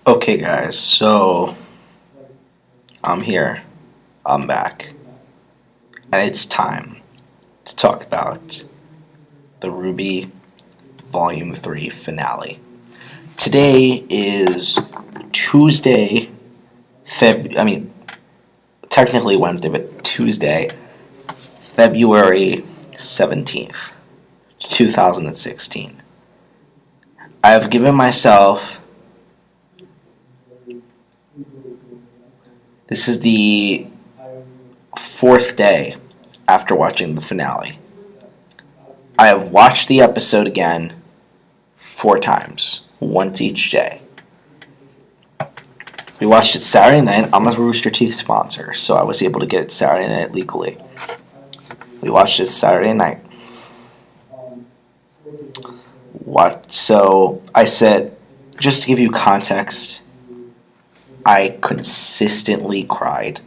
Okay, guys, so I'm here. I'm back. And it's time to talk about the RWBY Volume 3 finale. Today is Tuesday, technically Wednesday, but Tuesday, February 17th, 2016. I have given myself. This is the fourth day after watching the finale. I have watched the episode again 4 times, once each day. We watched it Saturday night. I'm a Rooster Teeth sponsor, so I was able to get it Saturday night legally. We watched it Saturday night. So I said, just to give you context, I consistently cried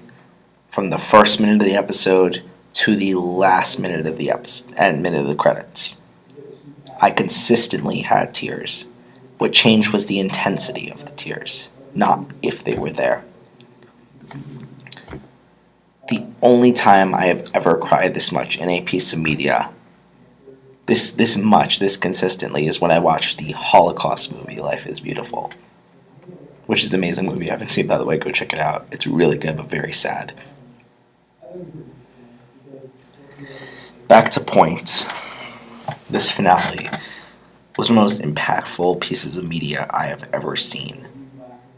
from the first minute of the episode to the last minute of the episode and minute of the credits. I consistently had tears. What changed was the intensity of the tears, not if they were there. The only time I have ever cried this much in a piece of media, this consistently, is when I watched the Holocaust movie, Life is Beautiful, which is an amazing movie. I haven't seen it, by the way. Go check it out. It's really good, but very sad. Back to point. This finale was one of the most impactful pieces of media I have ever seen.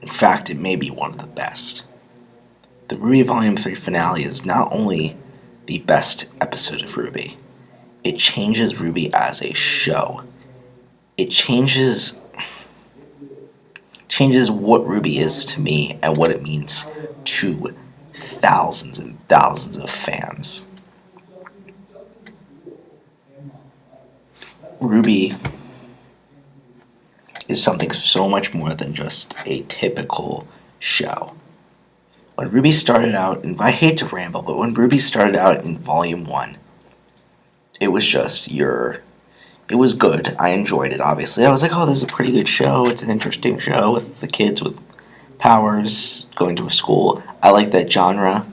In fact, it may be one of the best. The RWBY Volume 3 finale is not only the best episode of RWBY, it changes RWBY as a show. It changes what RWBY is to me and what it means to thousands and thousands of fans. RWBY is something so much more than just a typical show. When RWBY started out, and I hate to ramble, but when RWBY started out in Volume 1, it was just it was good. I enjoyed it, obviously. I was like, oh, this is a pretty good show. It's an interesting show with the kids with powers going to a school. I like that genre.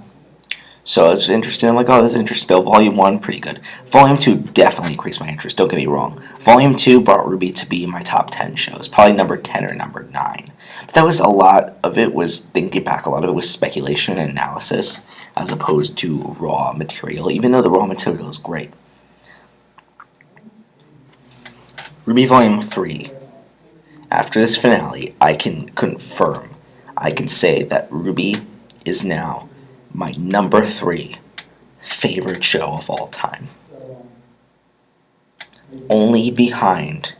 So I was interested. I'm like, oh, this is interesting. Volume 1, pretty good. Volume 2 definitely increased my interest. Don't get me wrong. Volume 2 brought RWBY to be my top 10 shows. Probably number 10 or number 9. But that was a lot of it was, thinking back, a lot of it was speculation and analysis as opposed to raw material, even though the raw material is great. RWBY Volume 3. After this finale, I can confirm, I can say that RWBY is now my number 3 favorite show of all time. Only behind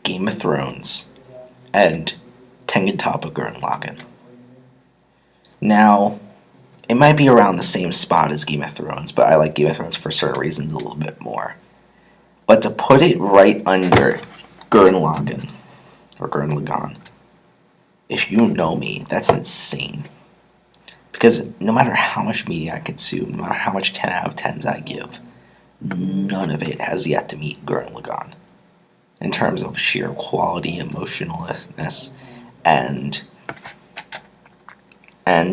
Game of Thrones and Tengen Toppa Gurren Lagann. Now, it might be around the same spot as Game of Thrones, but I like Game of Thrones for certain reasons a little bit more. But to put it right under Gurren Lagann, or Gurren Lagann, if you know me, that's insane. Because no matter how much media I consume, no matter how much 10 out of 10s I give, none of it has yet to meet Gurren Lagann. In terms of sheer quality, emotionalness, and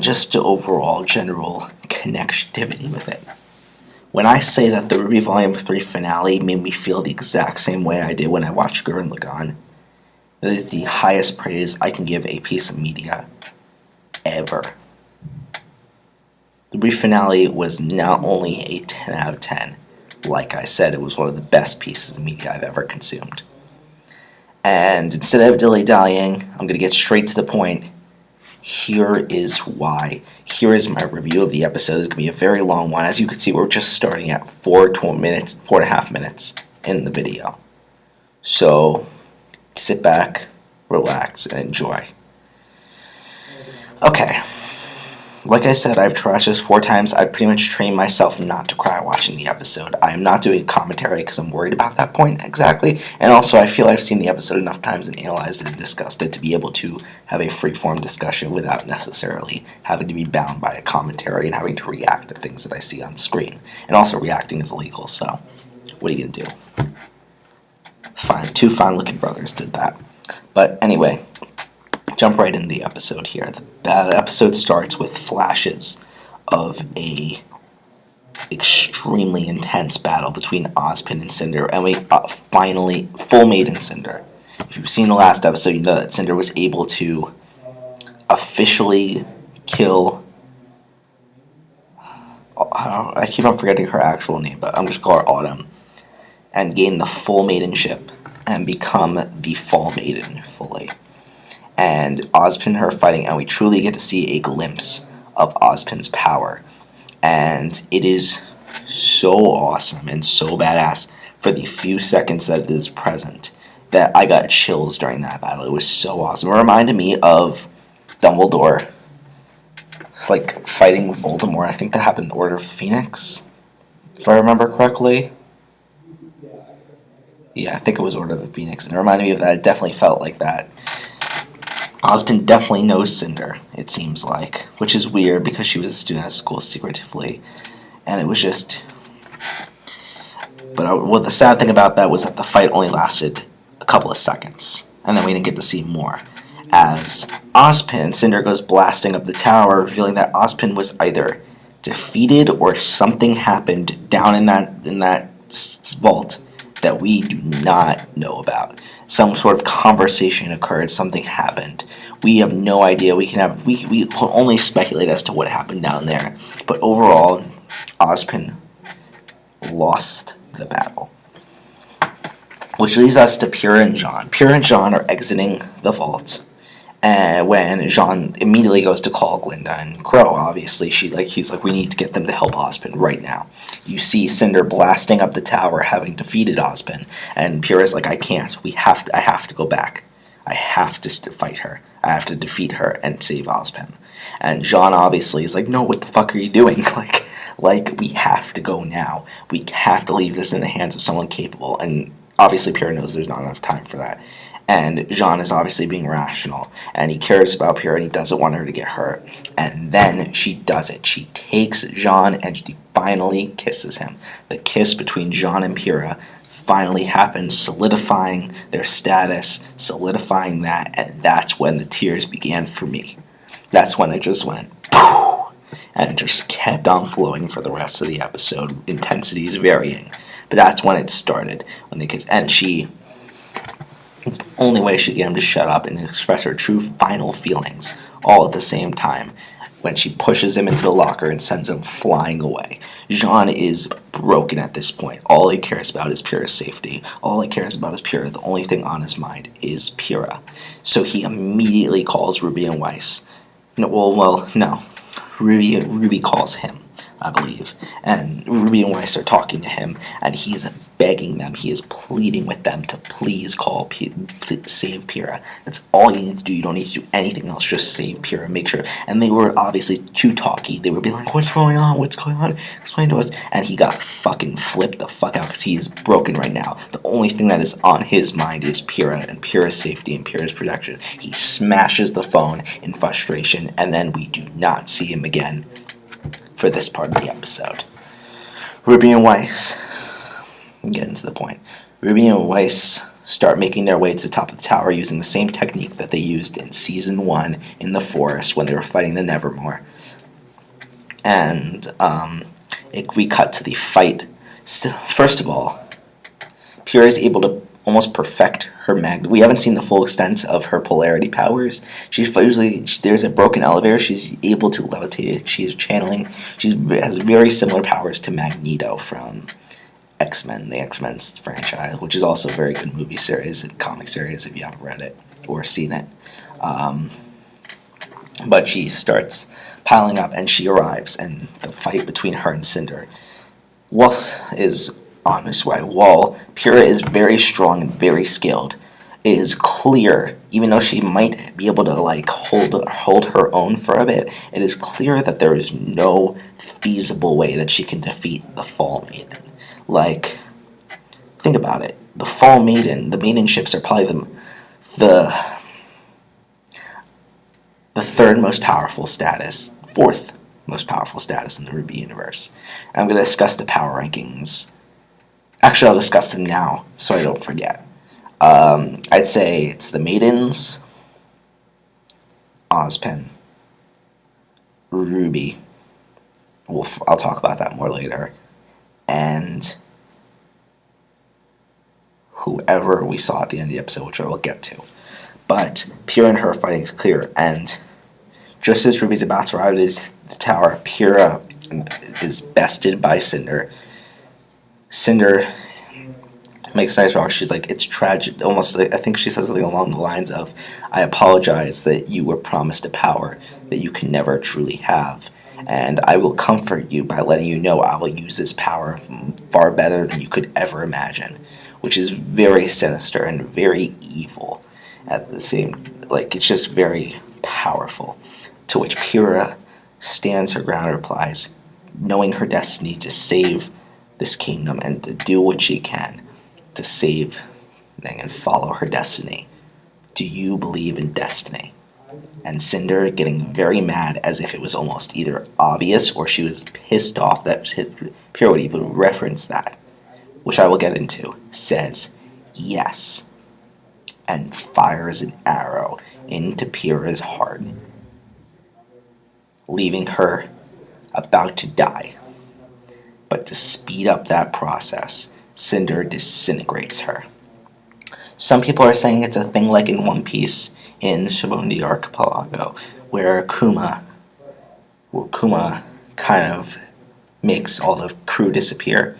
just the overall general connectivity with it. When I say that the RWBY Volume 3 finale made me feel the exact same way I did when I watched Gurren Lagann, that is the highest praise I can give a piece of media ever. The RWBY finale was not only a 10 out of 10, like I said, it was one of the best pieces of media I've ever consumed. And instead of dilly-dallying, I'm going to get straight to the point. Here is why. Here is my review of the episode. It's going to be a very long one. As you can see, we're just starting at 4.5 minutes in the video. So, sit back, relax, and enjoy. Okay. Like I said, I've watched this 4 times. I pretty much trained myself not to cry watching the episode. I am not doing commentary because I'm worried about that point exactly. And also, I feel I've seen the episode enough times and analyzed it and discussed it to be able to have a free-form discussion without necessarily having to be bound by a commentary and having to react to things that I see on screen. And also, reacting is illegal, so what are you going to do? Two fine-looking brothers did that. But anyway, jump right into the episode here. The episode starts with flashes of a extremely intense battle between Ozpin and Cinder, and we finally full Maiden Cinder. If you've seen the last episode, you know that Cinder was able to officially kill. I keep on forgetting her actual name, but I'm just going to call her Autumn, and gain the full Maidenship and become the Fall Maiden fully. And Ozpin and her fighting, and we truly get to see a glimpse of Ozpin's power. And it is so awesome and so badass for the few seconds that it is present that I got chills during that battle. It was so awesome. It reminded me of Dumbledore, like, fighting Voldemort. I think that happened in Order of the Phoenix, if I remember correctly. Yeah, I think it was Order of the Phoenix, and it reminded me of that. It definitely felt like that. Ozpin definitely knows Cinder, it seems like, which is weird because she was a student at school secretively, and it was just. But the sad thing about that was that the fight only lasted a couple of seconds, and then we didn't get to see more. As Cinder goes blasting up the tower, revealing that Ozpin was either defeated or something happened down in that vault that we do not know about. Some sort of conversation occurred, something happened. We have no idea. We can only speculate as to what happened down there. But overall, Ozpin lost the battle. Which leads us to Pyrrha and Jean. Pyrrha and Jean are exiting the vault. And when Jean immediately goes to call Glinda and Crow, obviously, he's like, we need to get them to help Ozpin right now. You see Cinder blasting up the tower, having defeated Ozpin, and Pyrrha's like, I can't. I have to go back. I have to fight her. I have to defeat her and save Ozpin. And Jean obviously is like, no, what the fuck are you doing? Like we have to go now. We have to leave this in the hands of someone capable. And obviously Pyrrha knows there's not enough time for that. And Jean is obviously being rational, and he cares about Pyrrha, and he doesn't want her to get hurt. And then she does it. She takes Jean, and she finally kisses him. The kiss between Jean and Pyrrha finally happens, solidifying their status, solidifying that, and that's when the tears began for me. That's when it just went, poof, and it just kept on flowing for the rest of the episode. Intensities varying, but that's when it started. When they kissed, and it's the only way she could get him to shut up and express her true final feelings, all at the same time, when she pushes him into the locker and sends him flying away. Jean is broken at this point. All he cares about is Pyrrha's safety. All he cares about is Pyrrha. The only thing on his mind is Pyrrha. So he immediately calls Ruby and Weiss. No. Ruby calls him, I believe. And Ruby and Weiss are talking to him, and he is begging them, he is pleading with them to please save Pyrrha. That's all you need to do. You don't need to do anything else. Just save Pyrrha. Make sure. And they were obviously too talky. They were being like, what's going on? What's going on? Explain to us. And he got fucking flipped the fuck out because he is broken right now. The only thing that is on his mind is Pyrrha and Pyrrha's safety and Pyrrha's protection. He smashes the phone in frustration, and then we do not see him again for this part of the episode. Ruby and Weiss, getting to the point. Ruby and Weiss start making their way to the top of the tower using the same technique that they used in Season 1 in the forest when they were fighting the Nevermore. And we cut to the fight. First of all, Pyrrha is able to almost perfect her we haven't seen the full extent of her polarity powers. There's a broken elevator. She's able to levitate it. She is channeling. She has very similar powers to Magneto from X-Men, the X-Men franchise, which is also a very good movie series and comic series if you haven't read it or seen it. But she starts piling up, and she arrives, and the fight between her and Cinder is on his way. While Pyrrha is very strong and very skilled, it is clear, even though she might be able to hold her own for a bit, it is clear that there is no feasible way that she can defeat the Fall Maiden. Think about it. The Fall Maiden, the Maidenships are probably the third most powerful status, fourth most powerful status in the RWBY universe. I'm going to discuss the power rankings. Actually, I'll discuss them now so I don't forget. I'd say it's the Maidens, Ozpin, RWBY. I'll talk about that more later. And whoever we saw at the end of the episode, which I will get to. But Pyrrha and her fighting is clear, and just as Ruby's about to arrive at the tower, Pyrrha is bested by Cinder. Cinder makes a nice remark. She's like, it's tragic. Almost, I think she says something along the lines of, I apologize that you were promised a power that you can never truly have. And I will comfort you by letting you know I will use this power far better than you could ever imagine. Which is very sinister and very evil at the same, like, it's just very powerful. To which Pyrrha stands her ground and replies, knowing her destiny to save this kingdom and to do what she can to save and follow her destiny. Do you believe in destiny? And Cinder getting very mad, as if it was almost either obvious or she was pissed off that Pyrrha would even reference that, which I will get into, says yes, and fires an arrow into Pyrrha's heart, leaving her about to die. But to speed up that process, Cinder disintegrates her. Some people are saying it's a thing like in One Piece in Shibundi Archipelago, where Kuma kind of makes all the crew disappear.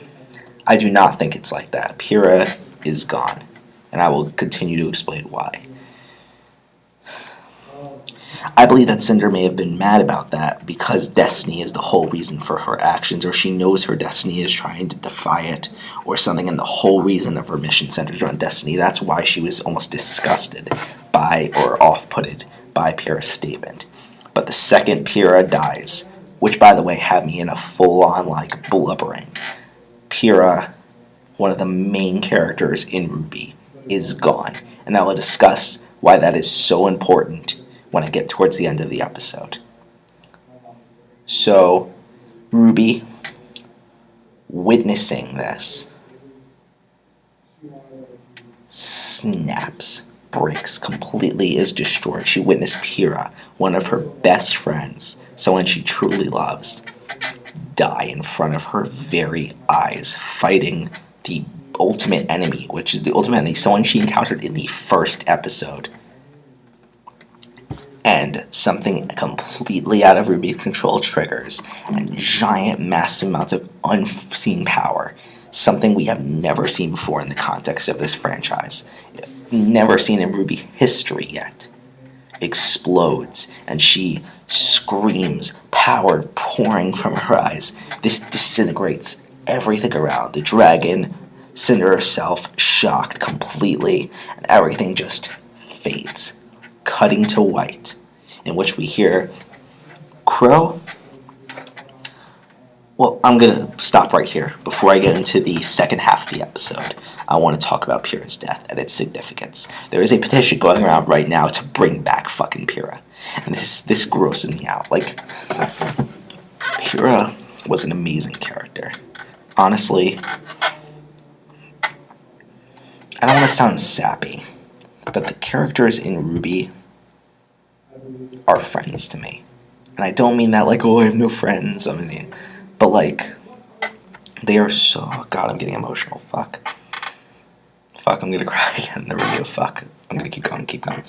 I do not think it's like that. Pyrrha is gone, and I will continue to explain why. I believe that Cinder may have been mad about that because destiny is the whole reason for her actions, or she knows her destiny is trying to defy it, or something, and the whole reason of her mission centers around destiny. That's why she was almost disgusted by, or off-putted by, Pyrrha's statement. But the second Pyrrha dies, which, by the way, had me in a full-on, like, blubbering, Pyrrha, one of the main characters in RWBY, is gone. And I will discuss why that is so important when I get towards the end of the episode. So, RWBY, witnessing this, snaps, breaks completely, is destroyed. She witnessed Pyrrha, one of her best friends, someone she truly loves, die in front of her very eyes, fighting the ultimate enemy, which is the ultimate enemy, someone she encountered in the first episode. And something completely out of RWBY's control triggers, and giant, massive amounts of unseen power. Something we have never seen before in the context of this franchise. Never seen in RWBY history yet. Explodes, and she screams, power pouring from her eyes. This disintegrates everything around. The dragon, Cinder herself, shocked completely, and everything just fades, cutting to white, in which we hear Crow. Well, I'm going to stop right here. Before I get into the second half of the episode, I want to talk about Pyrrha's death and its significance. There is a petition going around right now to bring back fucking Pyrrha. And this grosses me out. Like, Pyrrha was an amazing character. Honestly, I don't want to sound sappy, but the characters in RWBY are friends to me. And I don't mean that like, oh, I have no friends. I mean, but like, they are so... God, I'm getting emotional. Fuck, I'm gonna cry again in the review. Fuck. I'm gonna keep going.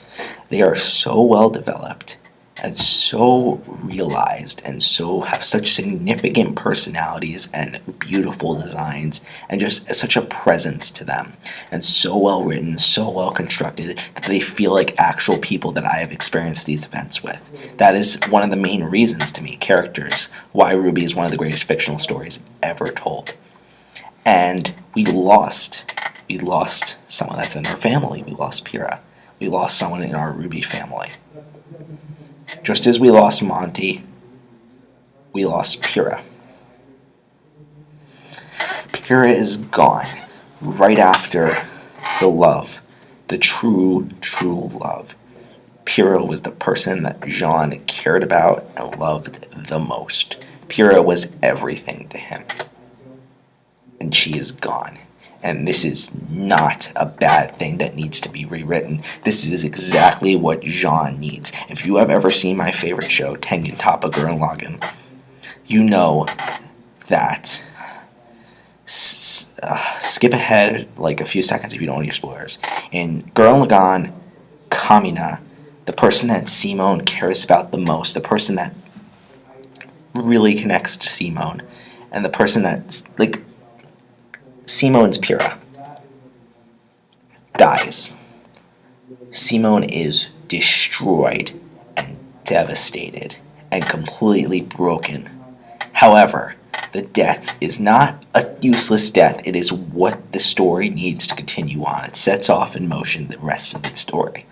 They are so well developed, and so realized, and so have such significant personalities and beautiful designs, and just such a presence to them, and so well written, so well constructed, that they feel like actual people that I have experienced these events with. That is one of the main reasons to me, characters, why RWBY is one of the greatest fictional stories ever told. And we lost someone that's in our family. We lost Pyrrha. We lost someone in our RWBY family. Just as we lost Monty, we lost Pyrrha. Pyrrha is gone right after the love, the true love. Pyrrha was the person that Jean cared about and loved the most. Pyrrha was everything to him. And she is gone. And this is not a bad thing that needs to be rewritten. This is exactly what Jean needs. If you have ever seen my favorite show, Tengen Toppa Gurren Lagann, you know that skip ahead like a few seconds if you don't want to hear spoilers. In Gurren Lagann, Kamina, the person that Simone cares about the most, the person that really connects to Simone, and the person that's like Simone's Pyrrha, dies. Simone is destroyed and devastated and completely broken. However, the death is not a useless death. It is what the story needs to continue on. It sets off in motion the rest of the story.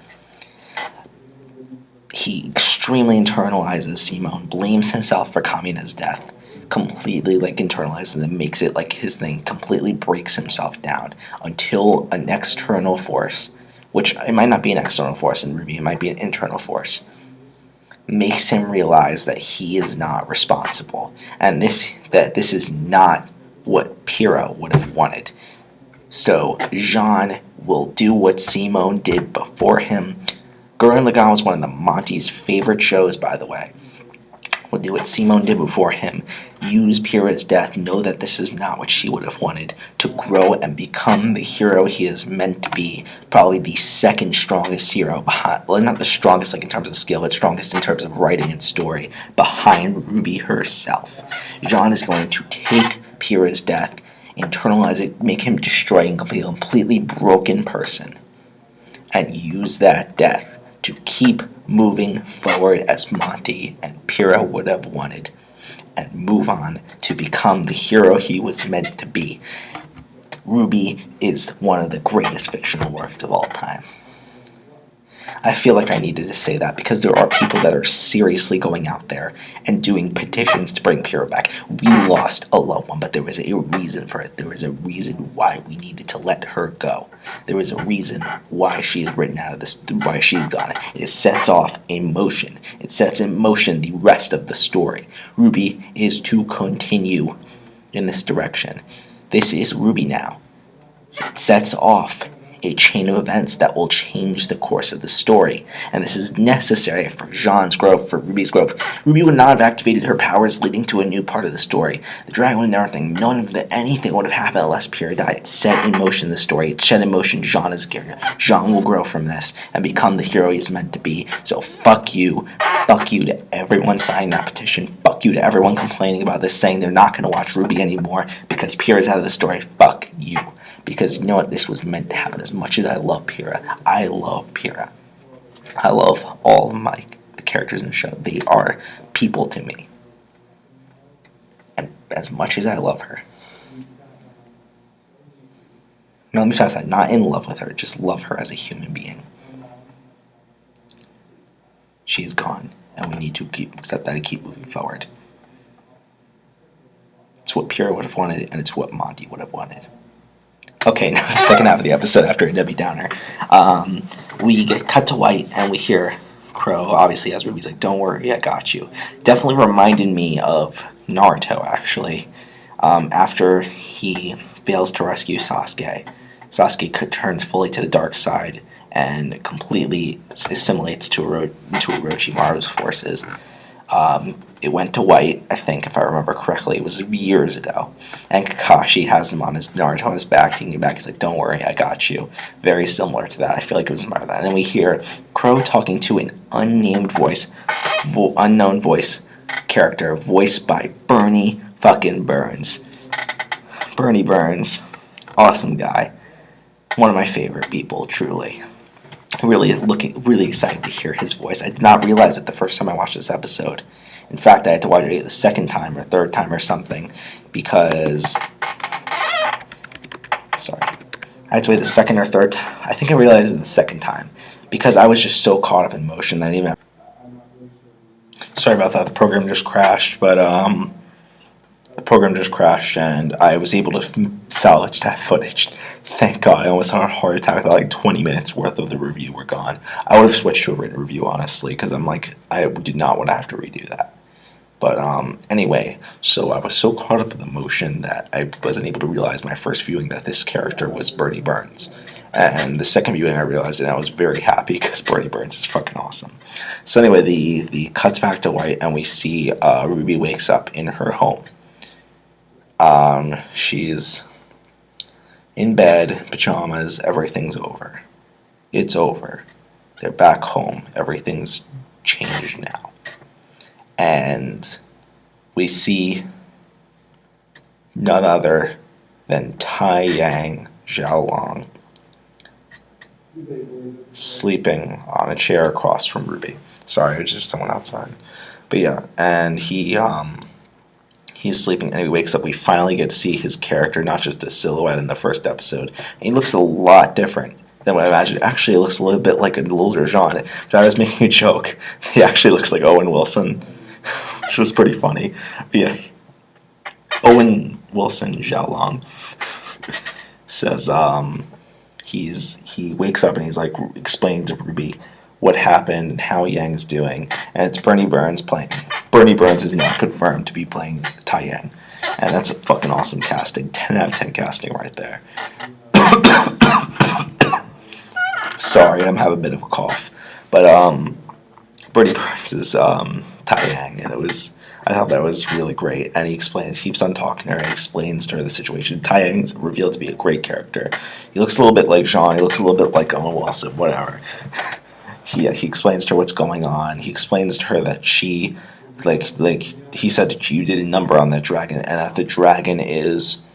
He extremely internalizes Simone, blames himself for Kamina's death, completely internalizes and makes it like his thing, completely breaks himself down until an external force, which it might not be an external force in RWBY, it might be an internal force, makes him realize that he is not responsible, and that this is not what Pyrrha would have wanted. So Jean will do what Simone did before him. Gurren Lagann was one of the Monty's favorite shows, by the way. Will do what Simone did before him. Use Pyrrha's death. Know that this is not what she would have wanted. To grow and become the hero he is meant to be. Probably the second strongest hero behind. Well, not the strongest in terms of skill, but strongest in terms of writing and story. Behind RWBY herself. Jean is going to take Pyrrha's death, internalize it, make him destroy and be a completely broken person, and use that death to keep moving forward as Monty and Pyrrha would have wanted, and move on to become the hero he was meant to be. RWBY is one of the greatest fictional works of all time. I feel like I needed to say that because there are people that are seriously going out there and doing petitions to bring Pyrrha back. We lost a loved one, but there was a reason for it. There was a reason why we needed to let her go. There was a reason why she is written out of this, why she is gone. It sets off emotion. It sets in motion the rest of the story. RWBY is to continue in this direction. This is RWBY now. It sets off a chain of events that will change the course of the story, and this is necessary for Jean's growth, for RWBY's growth. RWBY would not have activated her powers, leading to a new part of the story. The dragon and everything, none of anything would have happened unless Pyrrha died. It set in motion the story. It set in motion Jean as a character. Jean will grow from this and become the hero he's meant to be. So fuck you to everyone signing that petition. Fuck you to everyone complaining about this, saying they're not going to watch RWBY anymore because Pyrrha's out of the story. Fuck you. Because you know what? This was meant to happen. As much as I love Pyrrha, I love Pyrrha. I love all of the characters in the show. They are people to me. And as much as I love her, now let me try to say, not in love with her, just love her as a human being. She is gone, and we need to accept that and keep moving forward. It's what Pyrrha would have wanted, and it's what Monty would have wanted. Okay, now the second half of the episode after a Debbie Downer. We get cut to white and we hear Crow, obviously, as RWBY's like, don't worry, I got you. Definitely reminded me of Naruto, actually. After he fails to rescue Sasuke, Sasuke turns fully to the dark side and completely assimilates to Orochimaru's forces. It went to white, I think, if I remember correctly. It was years ago. And Kakashi has him on his Naruto on his back, taking him back. He's like, don't worry, I got you. Very similar to that. I feel like it was more of that. And then we hear Crow talking to an unnamed voice, unknown voice character, voiced by Bernie fucking Burns. Bernie Burns. Awesome guy. One of my favorite people, truly. Really excited to hear his voice. I did not realize it the first time I watched this episode. In fact, I had to watch it the second time or third time or something because... Sorry. I had to wait the second or third time. I think I realized it the second time because I was just so caught up in motion that I didn't even... Sorry about that. The program just crashed, but and I was able to salvage that footage. Thank God. I almost had a heart attack. Like 20 minutes worth of the review were gone. I would have switched to a written review, honestly, because I did not want to have to redo that. But anyway, so I was so caught up in the motion that I wasn't able to realize my first viewing that this character was Bernie Burns. And the second viewing, I realized it, and I was very happy because Bernie Burns is fucking awesome. So anyway, the cuts back to white, and we see Ruby wakes up in her home. She's in bed, pajamas, everything's over. It's over. They're back home. Everything's changed now. And we see none other than Tai Yang Xiaolong sleeping on a chair across from Ruby. Sorry, it was just someone outside. But yeah, and he's sleeping and he wakes up. We finally get to see his character, not just a silhouette in the first episode. And he looks a lot different than what I imagined. Actually, it looks a little bit like an older Jean. I was making a joke. He actually looks like Owen Wilson, which was pretty funny. But yeah, Owen Wilson Xiaolong says he wakes up and he's like explaining to Ruby what happened and how Yang's doing, and it's Bernie Burns playing. Bernie Burns is now confirmed to be playing Tai Yang, and that's a fucking awesome casting. 10 out of 10 casting right there. Sorry, I'm having a bit of a cough, but Bernie Burns is Tai Yang, and I thought that was really great. And he keeps on talking to her, and explains to her the situation. Tai Yang's revealed to be a great character. He looks a little bit like Jean. He looks a little bit like Owen Wilson. Whatever. He explains to her what's going on. He explains to her that she, like he said that you did a number on that dragon, and that the dragon is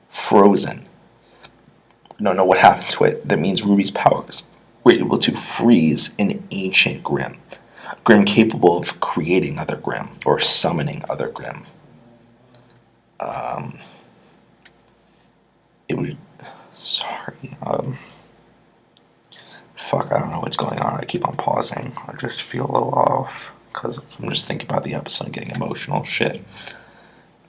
frozen. Don't know what happened to it. That means Ruby's powers were able to freeze an ancient Grimm. Grimm capable of creating other Grimm or summoning other Grimm. It was sorry. Fuck, I don't know what's going on. I keep on pausing. I just feel a little off because I'm just thinking about the episode and getting emotional. Shit.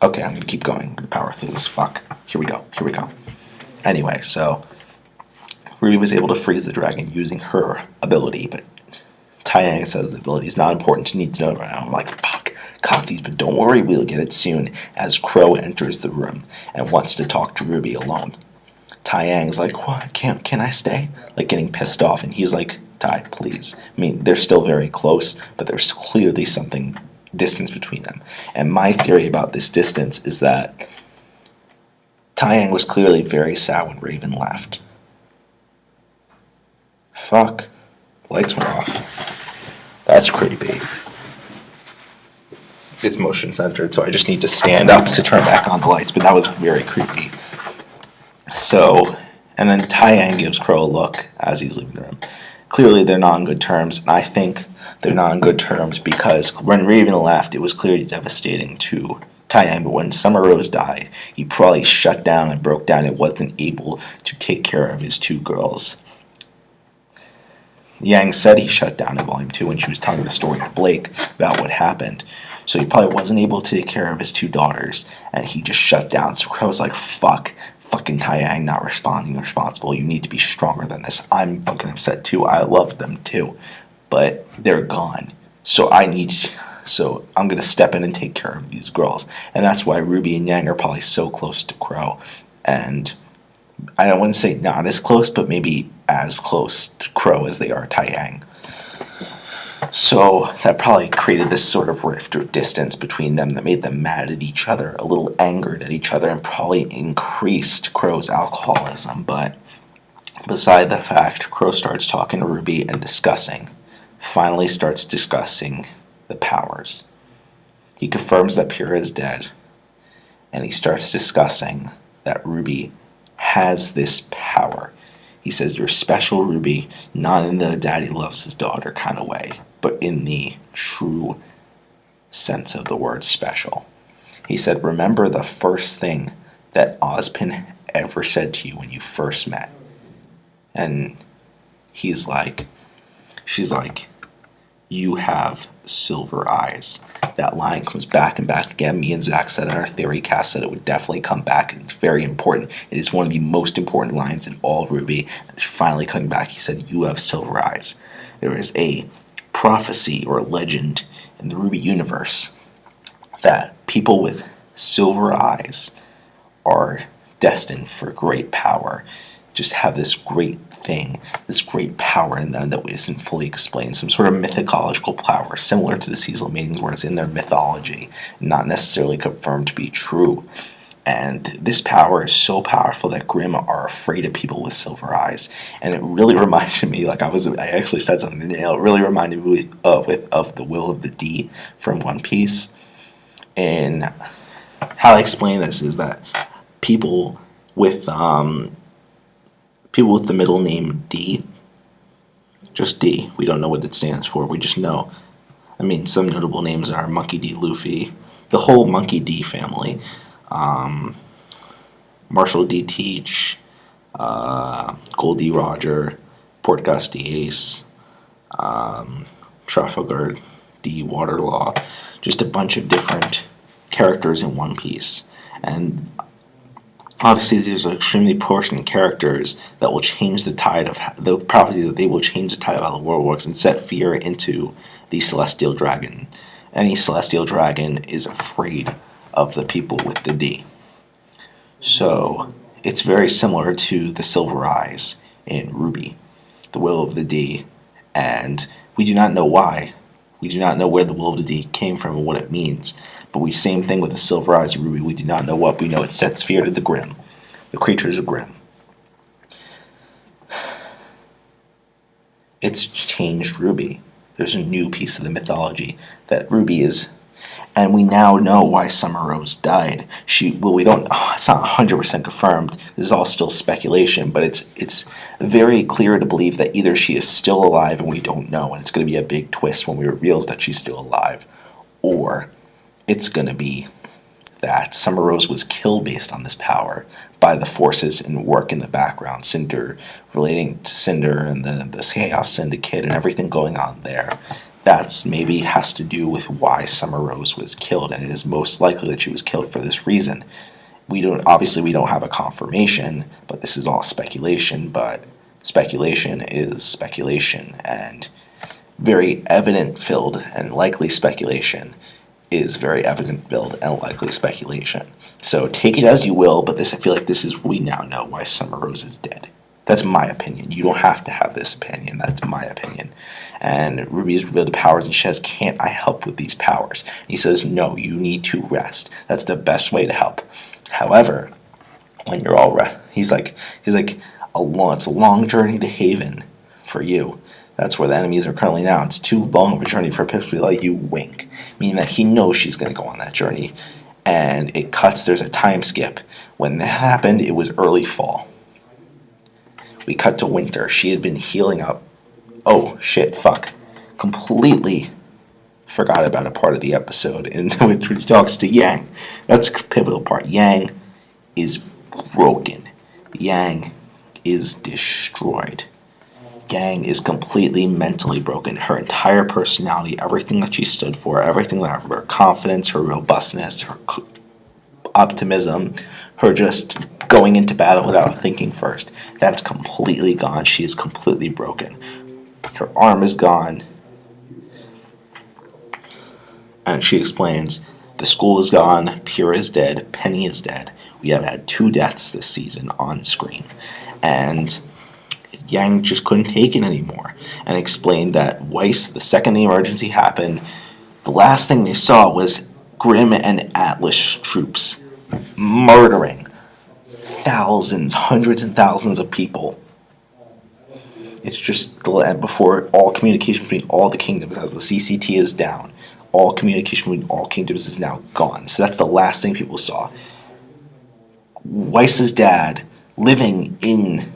Okay, I'm gonna keep going. I'm gonna power through this. Fuck. Here we go. Anyway, so Ruby was able to freeze the dragon using her ability, but Tai Yang says the ability is not important to need to know about. I'm like, fuck, cocktease, but don't worry, we'll get it soon, as Crow enters the room and wants to talk to Ruby alone. Tai Yang's like, what, can I stay? Like, getting pissed off, and he's like, Tai, please. I mean, they're still very close, but there's clearly something distance between them. And my theory about this distance is that Tai Yang was clearly very sad when Raven left. Fuck. Lights went off. That's creepy. It's motion centered, so I just need to stand up to turn back on the lights, but that was very creepy. So, and then Tai Yang gives Crow a look as he's leaving the room. Clearly they're not on good terms, and I think they're not on good terms because when Raven left, it was clearly devastating to Tai Yang, but when Summer Rose died, he probably shut down and broke down and wasn't able to take care of his two girls. Yang said he shut down in Volume 2 when she was telling the story to Blake about what happened. So he probably wasn't able to take care of his two daughters, and he just shut down. So Crow's like, fucking Tai Yang not responsible. You need to be stronger than this. I'm fucking upset too. I love them too. But they're gone. So I'm going to step in and take care of these girls. And that's why Ruby and Yang are probably so close to Crow. And I don't want to say not as close, but maybe as close to Crow as they are Tai Yang. So that probably created this sort of rift or distance between them that made them mad at each other, a little angered at each other, and probably increased Crow's alcoholism. But beside the fact, Crow starts talking to Ruby and finally starts discussing the powers. He confirms that Pyrrha is dead, and he starts discussing that Ruby has this power. He says, you're special, Ruby, not in the daddy loves his daughter kind of way, but in the true sense of the word special. He said, remember the first thing that Ozpin ever said to you when you first met? And she's like, you have silver eyes. That line comes back and back again. Me and Zach said in our theory cast said it would definitely come back. It's very important. It is one of the most important lines in all of RWBY. And finally coming back, he said, you have silver eyes. There is a prophecy or a legend in the RWBY universe that people with silver eyes are destined for great power, just have this great thing, this great power in them that isn't fully explained, some sort of mythological power, similar to the seasonal meanings where it's in their mythology, not necessarily confirmed to be true. And this power is so powerful that Grimm are afraid of people with silver eyes. And it really reminded me, like I actually said something, it really reminded me of the Will of the D from One Piece. And how I explain this is that people with people with the middle name D, just D, we don't know what it stands for, we just know. I mean, some notable names are Monkey D. Luffy, the whole Monkey D family, Marshall D. Teach, Gold D. Roger, Port Gus D. Ace, Trafalgar D. Waterlaw, just a bunch of different characters in One Piece. And obviously, these are extremely important characters that will change the tide of the property that they will change the tide of how the world works and set fear into the Celestial Dragon. Any Celestial Dragon is afraid of the people with the D. So it's very similar to the Silver Eyes in RWBY, the Will of the D, and we do not know why. We do not know where the Will of the D came from and what it means. But we same thing with the Silver Eyes of RWBY. We do not know what. We know it sets fear to the Grimm, the creatures of Grimm. It's changed RWBY. There's a new piece of the mythology that RWBY is, and we now know why Summer Rose died. We don't. It's not 100% confirmed. This is all still speculation, but it's very clear to believe that either she is still alive and we don't know, and it's going to be a big twist when we reveal that she's still alive, or it's going to be that Summer Rose was killed based on this power by the forces and work in the background, Cinder, relating to Cinder and the Chaos Syndicate and everything going on there. That's maybe has to do with why Summer Rose was killed, and it is most likely that she was killed for this reason. We don't have a confirmation, but this is all speculation, but speculation is speculation, and very evident filled and likely speculation is very evident filled and likely speculation. So take it as you will, but I feel like we now know why Summer Rose is dead. That's my opinion. You don't have to have this opinion. That's my opinion. And RWBY's revealed the powers, and she says, "Can't I help with these powers?" And he says, "No, you need to rest. That's the best way to help. However, when you're all he's like, it's a long journey to Haven for you. That's where the enemies are currently now. It's too long of a journey for Pip to let you wink," meaning that he knows she's going to go on that journey. And it cuts. There's a time skip. When that happened, it was early fall. We cut to winter. She had been healing up. Oh, shit, fuck. Completely forgot about a part of the episode in which he talks to Yang. That's a pivotal part. Yang is broken. Yang is destroyed. Yang is completely mentally broken. Her entire personality, everything that she stood for, everything that her confidence, her robustness, her optimism, her just going into battle without thinking first, that's completely gone. She is completely broken. Her arm is gone. And she explains, the school is gone, Pyrrha is dead, Penny is dead. We have had 2 deaths this season on screen. And Yang just couldn't take it anymore and explained that Weiss, the second the emergency happened, the last thing they saw was Grimm and Atlas troops murdering thousands, hundreds and thousands of people. It's just before all communication between all the kingdoms, as the CCT is down, all communication between all kingdoms is now gone. So that's the last thing people saw. Weiss's dad living in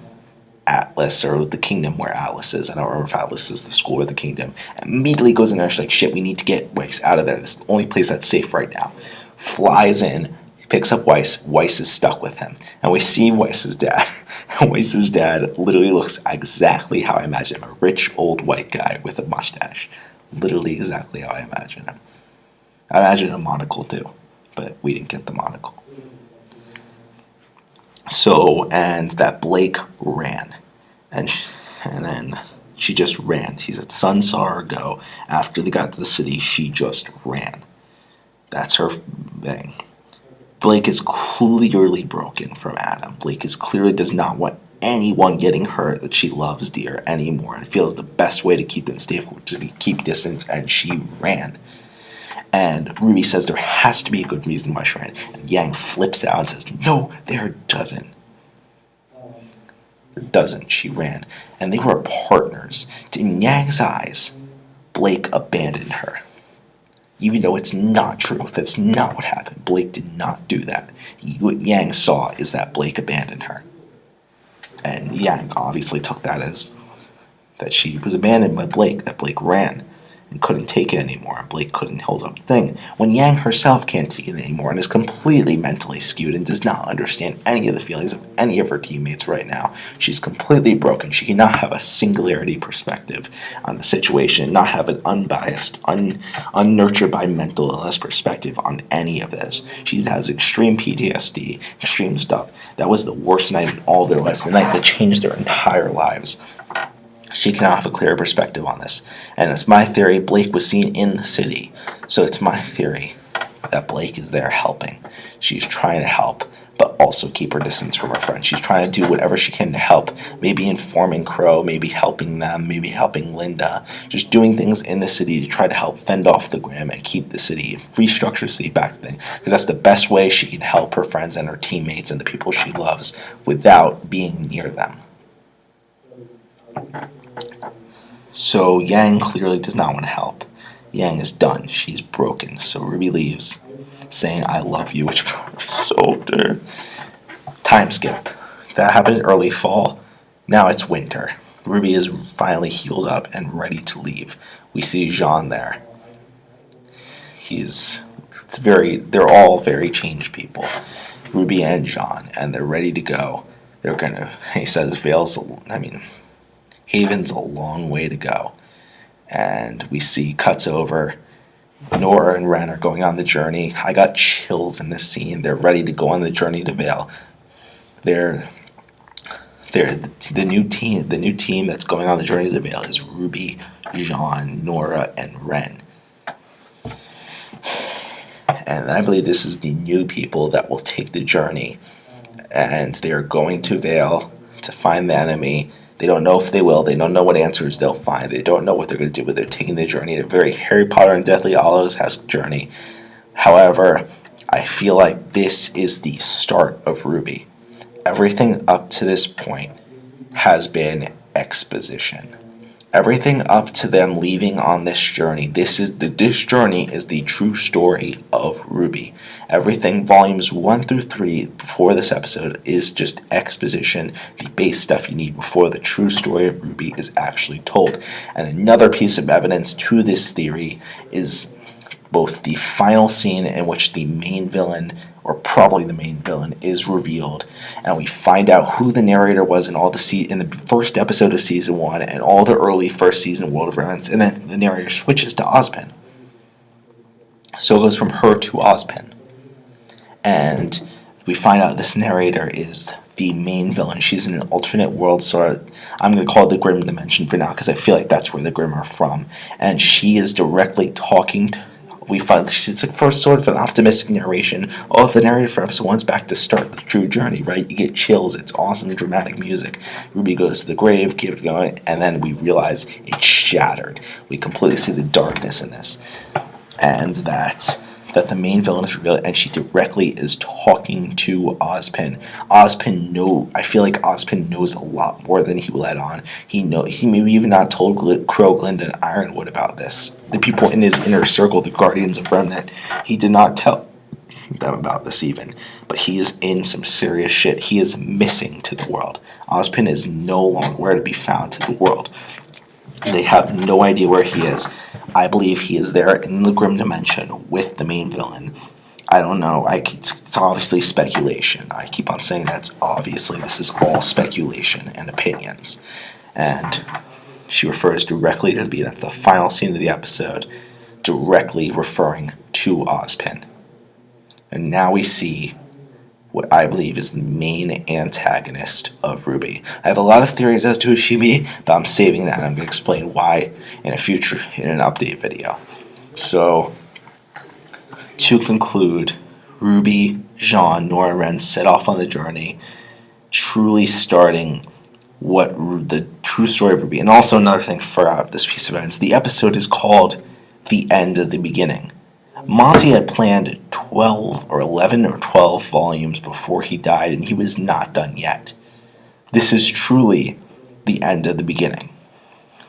Atlas, or the kingdom where Atlas is. I don't remember if Atlas is the school or the kingdom. Immediately goes in there, she's like, shit, we need to get Weiss out of there. This is the only place that's safe right now. Flies in, picks up Weiss. Weiss is stuck with him. And we see Weiss's dad. Weiss's dad literally looks exactly how I imagine him. A rich, old, white guy with a mustache. Literally exactly how I imagine him. I imagine a monocle too, but we didn't get the monocle. So, and that Blake ran. And then she just ran. She said, son saw her go. After they got to the city, she just ran. That's her thing. Blake is clearly broken from Adam. Blake is clearly does not want anyone getting hurt that she loves dear anymore, and feels the best way to keep them safe to keep distance, and she ran. And RWBY says there has to be a good reason why she ran. And Yang flips out and says, no, there doesn't. There doesn't. She ran. And they were partners. In Yang's eyes, Blake abandoned her. Even though it's not true. That's not what happened. Blake did not do that. What Yang saw is that Blake abandoned her. And Yang obviously took that as that she was abandoned by Blake, that Blake ran and couldn't take it anymore, and Blake couldn't hold up the thing. When Yang herself can't take it anymore and is completely mentally skewed and does not understand any of the feelings of any of her teammates right now, she's completely broken. She cannot have a singularity perspective on the situation, not have an unbiased, unnurtured by mental illness perspective on any of this. She has extreme PTSD, extreme stuff. That was the worst night in all their lives, the night that changed their entire lives. She cannot have a clear perspective on this. And it's my theory Blake was seen in the city. So it's my theory that Blake is there helping. She's trying to help, but also keep her distance from her friends. She's trying to do whatever she can to help. Maybe informing Crow, maybe helping them, maybe helping Linda. Just doing things in the city to try to help fend off the Grimm and keep the city, restructure the city back to things. Because that's the best way she can help her friends and her teammates and the people she loves without being near them. So Yang clearly does not want to help. Yang is done. She's broken. So RWBY leaves, saying, I love you, which so dear. Time skip. That happened in early fall. Now it's winter. RWBY is finally healed up and ready to leave. We see Jean there. They're all very changed people. RWBY and Jean, and they're ready to go. He says, Haven's a long way to go. And we see cuts over. Nora and Ren are going on the journey. I got chills in this scene. They're ready to go on the journey to Vale. They're the new team. The new team that's going on the journey to Vale is RWBY, Jean, Nora, and Ren. And I believe this is the new people that will take the journey. And they are going to Vale to find the enemy. They don't know if they will. They don't know what answers they'll find. They don't know what they're going to do, but they're taking the journey. A very Harry Potter and Deathly Hallows-esque journey. However, I feel like this is the start of RWBY. Everything up to this point has been exposition. Everything up to them leaving on this journey. This journey is the true story of RWBY. Everything volumes 1 through 3 before this episode is just exposition, the base stuff you need before the true story of RWBY is actually told. And another piece of evidence to this theory is both the final scene in which the main villain, or probably the main villain, is revealed, and we find out who the narrator was in in the first episode of season 1 and all the early first season World of Events, and then the narrator switches to Ozpin. So it goes from her to Ozpin. And we find out this narrator is the main villain. She's in an alternate world, so I'm going to call it the Grimm dimension for now, because I feel like that's where the Grimm are from. And she is directly talking to it's like first sort of an optimistic narration. Oh, the narrator for episode 1's back to start the true journey, right? You get chills. It's awesome, dramatic music. RWBY goes to the grave, keep it going, and then we realize it's shattered. We completely see the darkness in this, and that the main villain is revealed, and she directly is talking to Ozpin. I feel like Ozpin knows a lot more than he will let on. He maybe even not told Crow, Glinda, and Ironwood about this. The people in his inner circle, the Guardians of Remnant, he did not tell them about this even. But he is in some serious shit. He is missing to the world. Ozpin is no longer where to be found to the world. They have no idea where he is. I believe he is there in the Grimm dimension with the main villain. I don't know. It's obviously speculation. I keep on saying that's obviously. This is all speculation and opinions. And she refers directly to that's the final scene of the episode, directly referring to Ozpin. And now we see what I believe is the main antagonist of RWBY. I have a lot of theories as to who she be, but I'm saving that, and I'm going to explain why in an update video. So To conclude, Ruby, Jean, Nora, and Ren set off on the journey, truly starting what the true story of RWBY. And also another thing for this piece of evidence, the episode is called The End of the Beginning. Monty had planned 12 or 11 or 12 volumes before he died, and he was not done yet. This is truly the end of the beginning.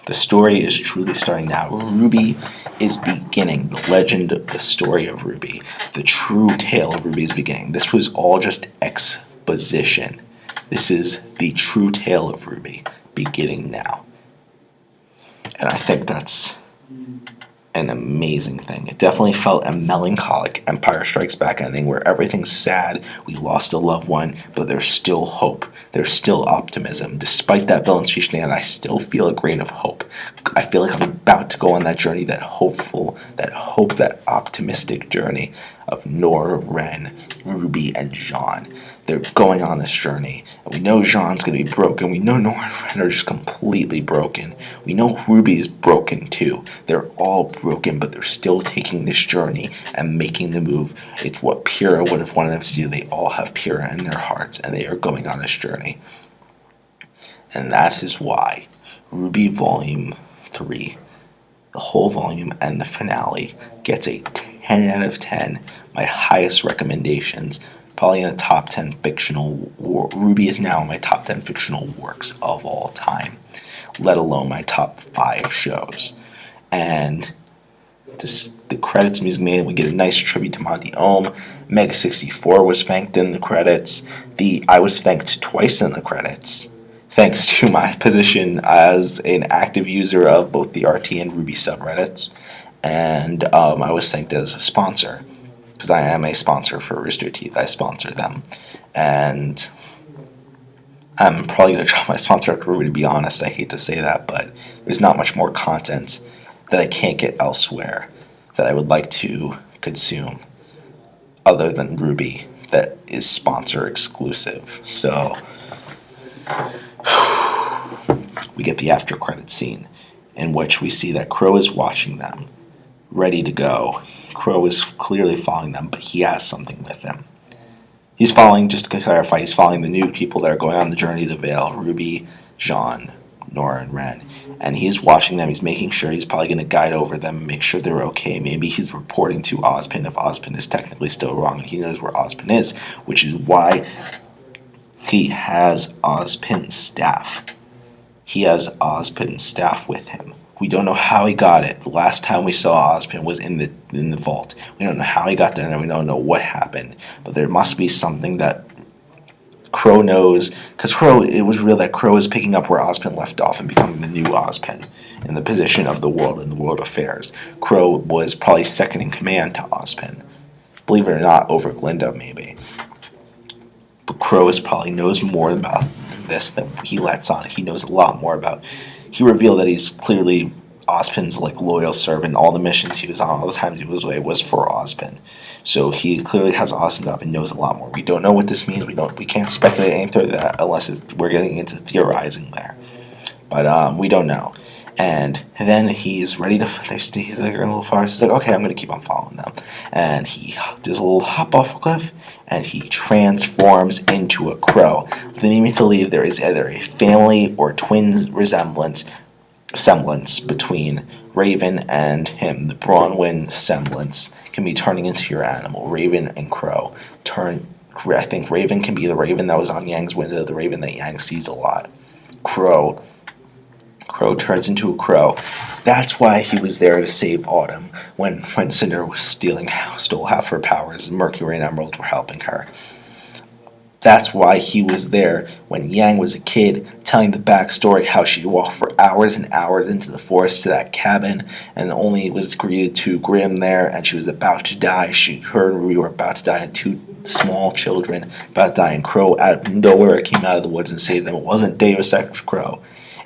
The story is truly starting now. RWBY is beginning. The legend, the story of RWBY, the true tale of RWBY is beginning. This was all just exposition. This is the true tale of RWBY beginning now. And I think that's an amazing thing. It definitely felt a melancholic Empire Strikes Back ending where everything's sad, we lost a loved one, but there's still hope. There's still optimism. Despite that villain speech in the end, I still feel a grain of hope. I feel like I'm about to go on that journey, that optimistic journey of Nora, Ren, RWBY, and Jean. They're going on this journey. And we know Jean's going to be broken. We know Nora and Ren are just completely broken. We know RWBY is broken too. They're all broken, but they're still taking this journey and making the move. It's what Pyrrha would have wanted them to do. They all have Pyrrha in their hearts, and they are going on this journey. And that is why RWBY Volume 3, the whole volume and the finale, gets a 10 out of 10. My highest recommendations. Probably in the top 10 fictional RWBY is now in my top 10 fictional works of all time, let alone my top 5 shows. And just the credits music made, we get a nice tribute to Monty Ohm. Meg 64 was thanked in the credits. I was thanked twice in the credits, thanks to my position as an active user of both the RT and RWBY subreddits. And I was thanked as a sponsor, because I am a sponsor for Rooster Teeth. I sponsor them. And I'm probably going to drop my sponsor at RWBY, to be honest. I hate to say that, but there's not much more content that I can't get elsewhere that I would like to consume other than RWBY that is sponsor exclusive. So we get the after credit scene in which we see that Crow is watching them, ready to go. Crow is clearly following them, but he has something with him. He's following, just to clarify, he's following the new people that are going on the journey to Vale, RWBY, Jean, Nora, and Ren. And he's watching them, he's making sure, he's probably going to guide over them, make sure they're okay. Maybe he's reporting to Ozpin if Ozpin is technically still wrong, and he knows where Ozpin is, which is why he has Ozpin's staff. He has Ozpin's staff with him. We don't know how he got it. The last time we saw Ozpin was in the vault. We don't know how he got there, and we don't know what happened. But there must be something that Crow knows, because it was real that Crow is picking up where Ozpin left off and becoming the new Ozpin in the position of the world in the world affairs. Crow was probably second in command to Ozpin. Believe it or not, over Glinda maybe. But Crow probably knows more about this than he lets on. He knows a lot more about. He revealed that he's clearly Ozpin's loyal servant. All the missions he was on, all the times he was away, was for Ozpin. So he clearly has Ozpin up and knows a lot more. We don't know what this means. We can't speculate anything through that unless we're getting into theorizing there. But we don't know. And then he's ready to. He's a little far. He's like, okay, I'm going to keep on following them. And he does a little hop off a cliff, and he transforms into a crow. They need me to believe there is either a family or twin semblance between Raven and him. The Bronwyn semblance can be turning into your animal. Raven and Crow I think Raven can be the Raven that was on Yang's window, the Raven that Yang sees a lot. Crow turns into a crow. That's why he was there to save Autumn when Cinder was stole half her powers. Mercury and Emerald were helping her. That's why he was there when Yang was a kid, telling the backstory how she walked for hours and hours into the forest to that cabin and only was greeted to Grimm there, and she was about to die. Her and Ruby were about to die, and 2 small children about to die, and Crow out of nowhere came out of the woods and saved them. It wasn't Deus Ex Crow.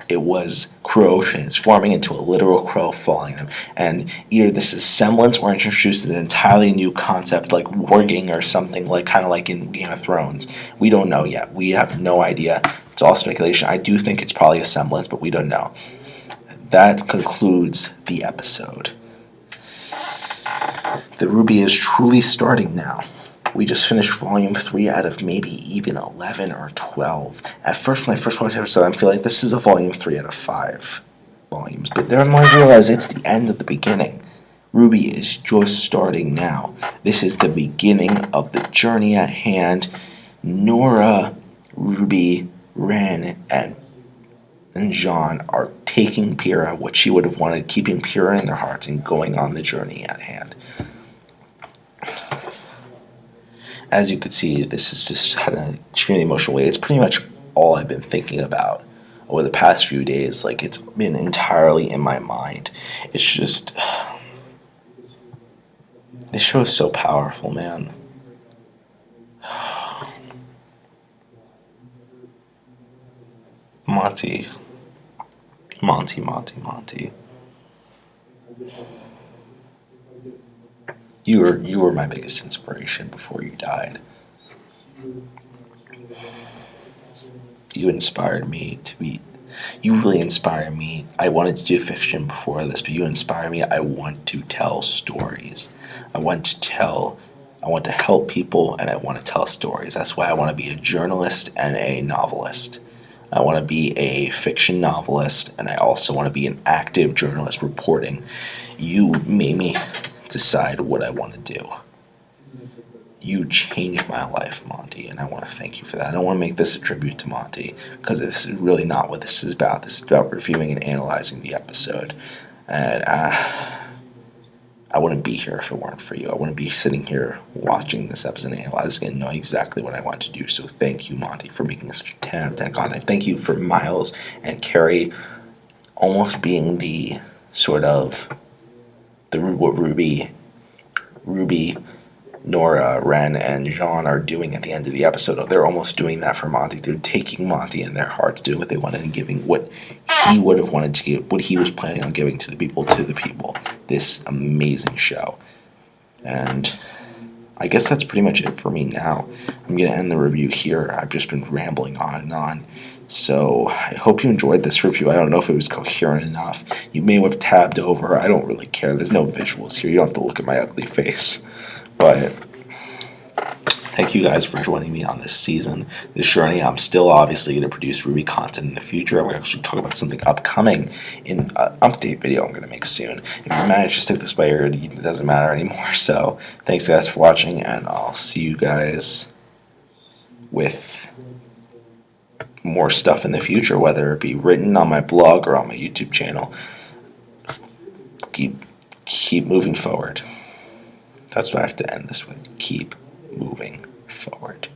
It was Crow transforming into a literal crow following them. And either this is semblance or introduced an entirely new concept like warging or something kind of like in Game of Thrones. We don't know yet. We have no idea. It's all speculation. I do think it's probably a semblance, but we don't know. That concludes the episode. The RWBY is truly starting now. We just finished volume 3 out of maybe even 11 or 12. At first, when I first watched the episode, I feel like this is a volume 3 out of 5 volumes. But then I realized it's the end of the beginning. RWBY is just starting now. This is the beginning of the journey at hand. Nora, RWBY, Ren, and Jean are taking Pyrrha, what she would have wanted, keeping Pyrrha in their hearts and going on the journey at hand. As you can see, this has just had an extremely emotional way. It's pretty much all I've been thinking about over the past few days. Like, it's been entirely in my mind. It's just... This show is so powerful, man. Monty. You were my biggest inspiration before you died. You inspired me to be... You really inspire me. I wanted to do fiction before this, but you inspire me. I want to tell stories. I want to help people, and I want to tell stories. That's why I want to be a journalist and a novelist. I want to be a fiction novelist, and I also want to be an active journalist reporting. You made me decide what I want to do. You changed my life, Monty, and I want to thank you for that. I don't want to make this a tribute to Monty, because this is really not what this is about. This is about reviewing and analyzing the episode. And I wouldn't be here if it weren't for you. I wouldn't be sitting here watching this episode and analyzing and knowing exactly what I want to do. So thank you, Monty, for making such a 10 out of 10 content. Thank you for Miles and Carrie almost being the sort of what RWBY, Nora, Ren, and Jean are doing at the end of the episode. They're almost doing that for Monty. They're taking Monty in their hearts, doing what they wanted and giving what he would have wanted to give, what he was planning on giving to the people. This amazing show. And I guess that's pretty much it for me now. I'm going to end the review here. I've just been rambling on and on. So I hope you enjoyed this review. I don't know if it was coherent enough. You may have tabbed over. I don't really care. There's no visuals here. You don't have to look at my ugly face. But thank you guys for joining me on this season, this journey. I'm still obviously going to produce RWBY content in the future. I'm going to actually talk about something upcoming in an update video I'm going to make soon. If you manage to stick this by ear, it doesn't matter anymore. So thanks guys for watching, and I'll see you guys with more stuff in the future, whether it be written on my blog or on my YouTube channel. Keep moving forward. That's what I have to end this with. Keep moving forward.